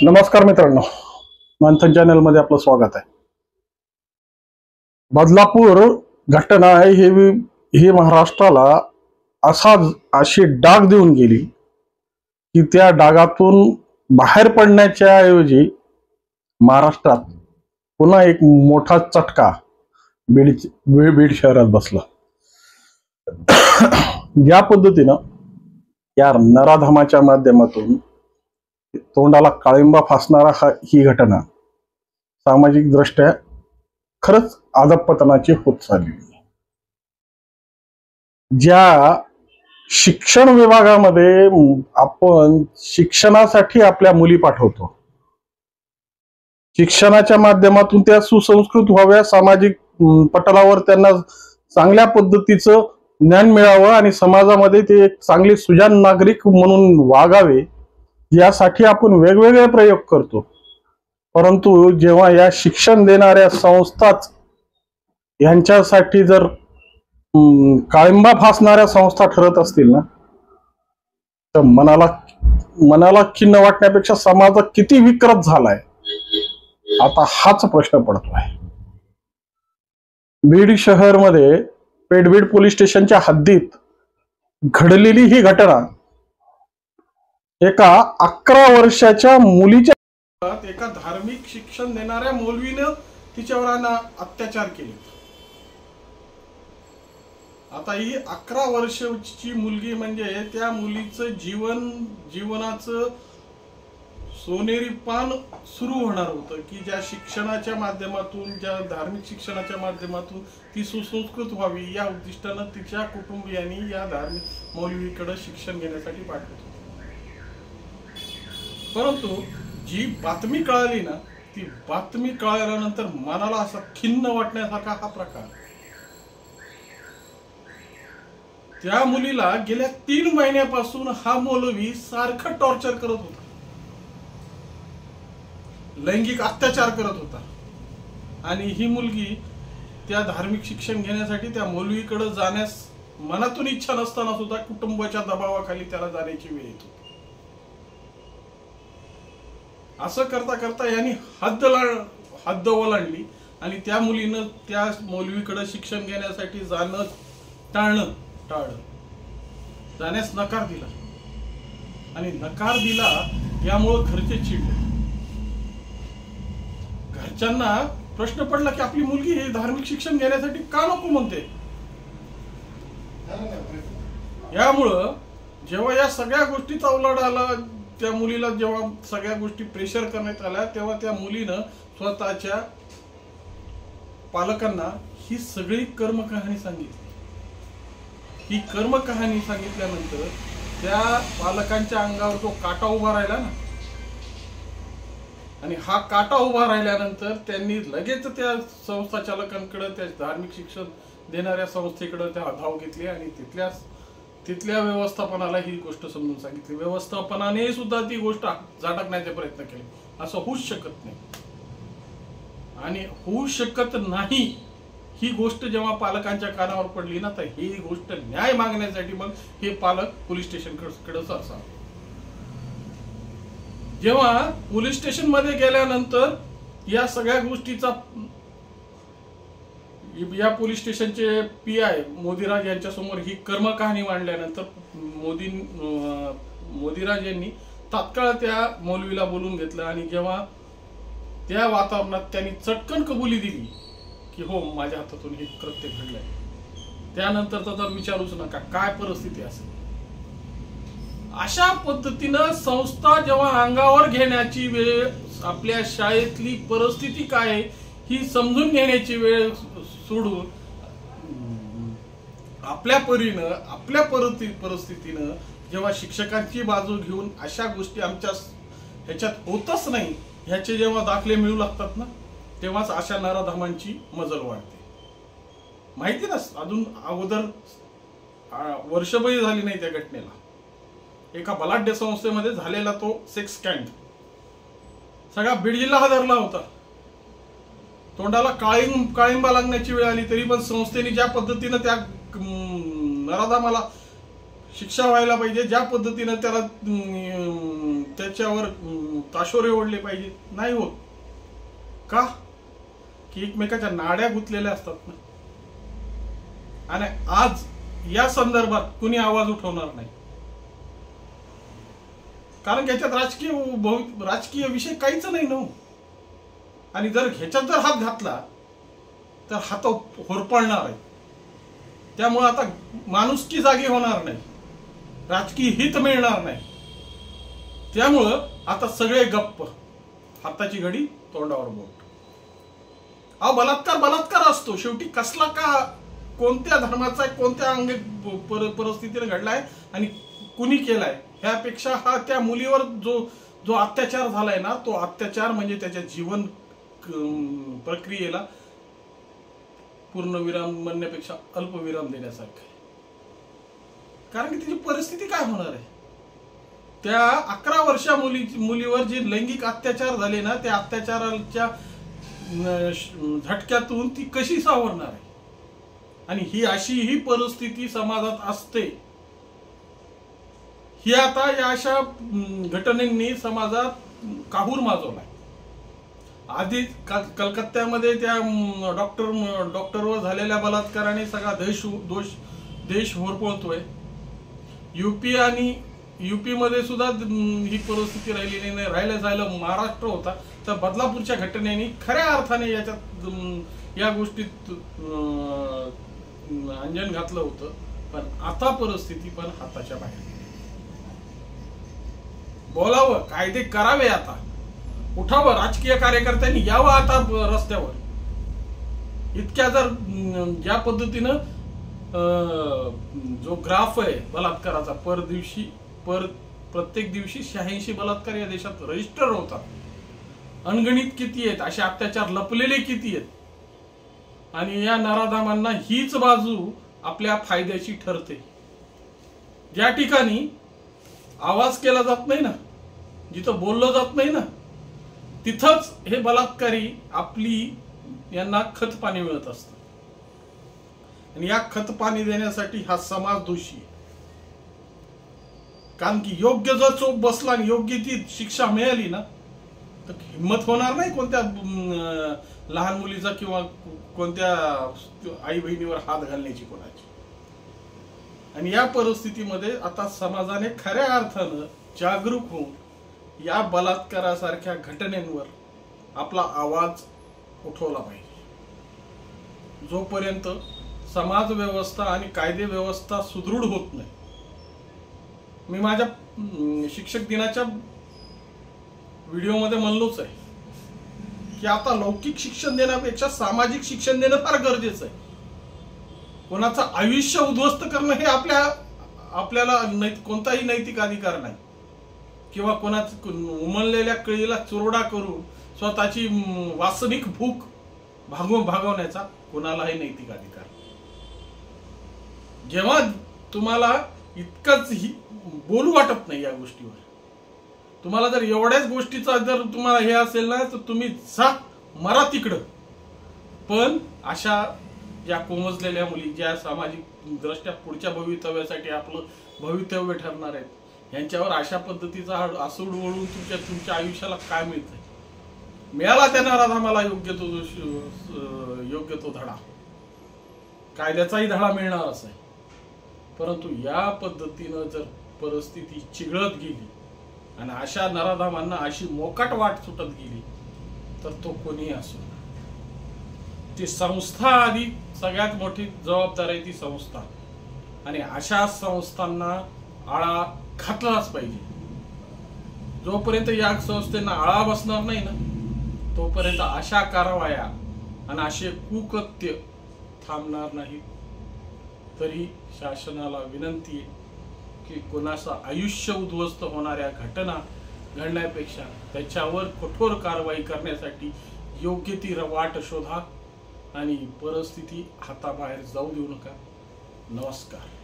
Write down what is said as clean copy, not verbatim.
नमस्कार मित्रांनो, मंथन चॅनल मध्ये आपलं स्वागत आहे। बदलापूर घटना आहे ही महाराष्ट्राला अशी डाग देऊन गेली की त्या डागातून बाहेर पडण्याच्या ऐवजी महाराष्ट्रात पुन्हा एक मोठा चटका बीड शहरात बसला। या पद्धतीनं या नराधमाच्या माध्यमातून तोंडाला काळिंबा फासणारा ही घटना सामाजिक दृष्ट्या खरंच अधपतनाची होत चालली। ज्या शिक्षण विभागामध्ये आपण शिक्षणासाठी आपल्या मुली पाठवतो, शिक्षणाच्या माध्यमातून त्या सुसंस्कृत व्हाव्या, सामाजिक पटलावर त्यांना चांगल्या पद्धतीचं ज्ञान मिळावं आणि समाजामध्ये ते एक चांगले सुजाण नागरिक म्हणून वागावे, यासाठी आपण वेगवेगळे प्रयोग करतो। परंतु जेव्हा या शिक्षण देणाऱ्या संस्थाच यांच्यासाठी जर काळिंबा फासणाऱ्या संस्था ठरत असतील ना, तर मनाला खिन्न वाटण्यापेक्षा समाज किती विकृत झालाय आता हाच प्रश्न पडतोय। बीड शहर मध्ये पेठबीड पोलीस स्टेशनच्या हद्दीत घडलेली ही घटना एका 11 वर्षाच्या मुलीच्या एका धार्मिक शिक्षण देणाऱ्या मौलवीने तिच्यावर अत्याचार केले। आता ही 11 वर्षाची मुलगी म्हणजे त्या मुलीचं जीवनाचं सोनेरी पान सुरू होणार होतं की ज्या शिक्षणाच्या माध्यमातून, ज्या धार्मिक शिक्षणाच्या माध्यमातून ती सुसंस्कृत व्हावी, या उद्दिष्टानं तिच्या कुटुंबियांनी या धार्मिक मौलवीकडे शिक्षण घेण्यासाठी पाठवलं। परंतु जी बातमी कळाली ना, ती बातमी कळाल्यानंतर मनाला असा खिन्न वाटण्यासारखा हा प्रकार। त्या मुलीला गेल्या 3 महिन्यापासून हा मौलवी सारखं टॉर्चर करत होता, लैंगिक अत्याचार करत होता आणि ही मुलगी त्या धार्मिक शिक्षण घेण्यासाठी त्या मौलवीकडे जाण्यास मनातून इच्छा नसताना सुद्धा कुटुंबाच्या दबावाखाली त्याला जाण्याची वेळ येत होती। असं करता करता यांनी हद्द ओलांडली आणि त्या मुलीनं त्या मौलवीकडे शिक्षण घेण्यासाठी टाळलं, जाण्यास नकार दिला आणि नकार दिला यामुळे घरचे चिडले। घरच्यांना प्रश्न पडला की आपली मुलगी हे धार्मिक शिक्षण घेण्यासाठी का नको म्हणते। यामुळं जेव्हा या सगळ्या गोष्टीचा उलाढाल आला, त्या मुलीला जेव्हा सगळ्या गोष्टी प्रेशर करण्यात आल्या, तेव्हा त्या मुलीनं स्वतःच्या पालकांना ही सगळी कर्मकहाणी सांगितली। ही कर्मकहाणी सांगितल्यानंतर त्या पालकांच्या अंगावर जो काटा उभा राहिला ना, आणि हा काटा उभा राहिल्यानंतर त्यांनी लगेच त्या संस्था चालकांकडे, त्या धार्मिक शिक्षण देणाऱ्या संस्थेकडे त्या धाव घेतली आणि तिथल्या व्यवस्थापनाला ही गोष्ट समजून सांगितली। व्यवस्थापनाने सुद्धा ती गोष्ट झटकण्याचे प्रयत्न केले। असं होऊच शकत नाही आणि होऊ शकत नाही ही गोष्ट जेव्हा पालकांच्या कानावर पडली ना, तर ही गोष्ट न्याय मागण्यासाठी मग हे पालक पोलीस स्टेशनकडे सरसा। जेव्हा पोलीस स्टेशन मध्ये गेल्यानंतर या सगळ्या गोष्टीचा या पोलीस स्टेशनचे PI मोदीराज यांच्या समोर ही कर्मकहाणी मांडल्यानंतर मोदीराज यांनी तात्काळ त्या मौलवीला बोलून घेतलं आणि जेव्हा त्या वातावरणात त्यांनी चटकन कबुली दिली की हो, माझ्या हातातून हे कृत्य घडलंय, त्यानंतर तर विचारूच नका काय परिस्थिती असेल। अशा पद्धतीनं संस्था जेव्हा अंगावर घेण्याची वेळ, आपल्या शाळेतली परिस्थिती काय ही समजून घेण्याची वेळ सोडून आपल्या परीनं, आपल्या परिस्थितीनं जेव्हा शिक्षकांची बाजू घेऊन अशा गोष्टी आमच्या ह्याच्यात होतच नाही ह्याचे जेव्हा दाखले मिळू लागतात ना, तेव्हाच अशा नराधमांची मजल वाढते। माहिती ना, अजून अगोदर वर्षभर झाली नाही त्या घटनेला, एका बलाढ्य संस्थेमध्ये झालेला तो सेक्स स्कॅन्ड सगळा बीड जिल्हा हादरला होता। तोंडाला काळिंबा लागण्याची वेळ आली तरी पण संस्थेने ज्या पद्धतीनं त्या नराधमाला शिक्षा व्हायला पाहिजे, ज्या पद्धतीनं त्याला त्याच्यावर ताशोरे ओढले पाहिजे, नाही होत. का की एकमेकाच्या नाड्या गुंतलेल्या असतात ना. आणि आज या संदर्भात कुणी आवाज उठवणार नाही, कारण ह्याच्यात राजकीय विषय काहीच नाही ना. आणि जर ह्याच्यात जर हात घातला तर हात होरपळणार आहे. त्यामुळे आता माणुसकी जागी होणार नाही, राजकीय हित मिळणार नाही. त्यामुळं आता सगळे गप्प, हाताची घडी तोंडावर बोट. बलात्कार असतो शेवटी. कसला का, कोणत्या धर्माचा, कोणत्या परिस्थितीने घडलाय आणि कुणी केलाय, ह्यापेक्षा हा त्या मुलीवर जो अत्याचार झालाय ना, तो अत्याचार म्हणजे त्याच्या जीवन प्रक्रियेला पूर्णविराम म्हणण्यापेक्षा अल्पविराम देण्यासारखं आहे. कारण की तिची परिस्थिती काय होणार आहे. त्या 11 वर्षा मुलीवर जे लैंगिक अत्याचार झाले ना, त्या अत्याचाराच्या झटक्यातून ती कशी सावरणार आहे. आणि ही परिस्थिती समाजात असते. ही आता या अशा घटनेंनी समाजात काहूर माजवलाय. आधी कलकत्त्यामध्ये त्या डॉक्टरवर झालेल्या बलात्काराने सगळा देश होरपळतोय. युपी मध्ये सुद्धा ही परिस्थिती राहिलेली नाही. राहिलं महाराष्ट्र होता, तर बदलापूरच्या घटनेने खऱ्या अर्थाने याच्यात या गोष्टीत अंजन घातलं होतं. पण आता परिस्थिती पण हाताच्या बाहेर. बोलावं, कायदे करावे, आता उठावं, राजकीय कार्यकर्त्यांनी यावं आता रस्त्यावर. इतक्या जर ज्या पद्धतीनं जो ग्राफ आहे बलात्काराचा, प्रत्येक दिवशी 86 बलात्कार या देशात रजिस्टर होतात. अनगणित किती आहेत, असे अत्याचार लपलेले किती आहेत. आणि या नराधामांना हीच बाजू आपल्या फायद्याची ठरते. ज्या ठिकाणी आवाज केला जात नाही ना, जिथं बोललं जात नाही ना, तिथंच हे बलात्कारी यांना खत पाणी मिळत असतं. आणि या खत पाणी देण्यासाठी हा समाज दोषी आहे. कारण की योग्य जर चोप बसला आणि योग्य ती शिक्षा मिळाली ना, तर हिंमत होणार नाही कोणत्या लहान मुलीचा किंवा कोणत्या आई बहिणीवर हात घालण्याची कोणाची. आणि या परिस्थितीमध्ये आता समाजाने खऱ्या अर्थानं जागरूक होऊन या बलात्कारासारख्या घटनेंवर आपला आवाज उठवला पाहिजे. जोपर्यंत समाज व्यवस्था आणि कायदे व्यवस्था सुदृढ होत नाही. मी माझ्या शिक्षक दिनाच्या व्हिडिओमध्ये म्हणलोच आहे की आता लौकिक शिक्षण देण्यापेक्षा सामाजिक शिक्षण देणं फार गरजेचं आहे. कोणाचं आयुष्य उद्ध्वस्त करणं हे आपल्याला कोणताही नैतिक अधिकार नाही. किंवा कोणाचं उमललेल्या कळीला चुरडा करून स्वतःची वासनिक भूक भागवण्याचा कोणालाही नैतिक अधिकार. जेव्हा तुम्हाला इतकंच बोलू वाटत नाही या गोष्टीवर, तुम्हाला जर एवढ्याच गोष्टीचा जर तुम्हाला हे असेल ना, तर तुम्ही जा मरा तिकडं. पण अशा ज्या कोमजलेल्या मुली, ज्या सामाजिक दृष्ट्या पुढच्या भवितव्यासाठी आपलं भवितव्य ठरणार आहेत, यांच्यावर अशा पद्धतीचा आसूड वळून तुमच्या आयुष्याला काय मिळतंय. मिळाला त्या नराधामाला योग्य तो धडा, कायद्याचाही धडा मिळणार असा आहे. परंतु या पद्धतीनं जर परिस्थिती चिघळत गेली आणि अशा नराधामांना अशी मोकाट वाट सुटत गेली, तर तो कोणी असो, ती संस्था आधी सगळ्यात मोठी जबाबदार आहे, ती संस्था. आणि अशा संस्थांना आळा घातलाच पाहिजे. जोपर्यंत या संस्थेना आळा बसणार नाही ना, तोपर्यंत अशा कारवाया आणि असे कुकृत्य थांबणार नाही. तरी शासनाला विनंती आहे की कोणाचं आयुष्य उद्ध्वस्त होणाऱ्या घटना घडण्यापेक्षा त्याच्यावर कठोर कारवाई करण्यासाठी योग्य ती वाट शोधा आणि परिस्थिती हाताबाहेर जाऊ देऊ नका. नमस्कार.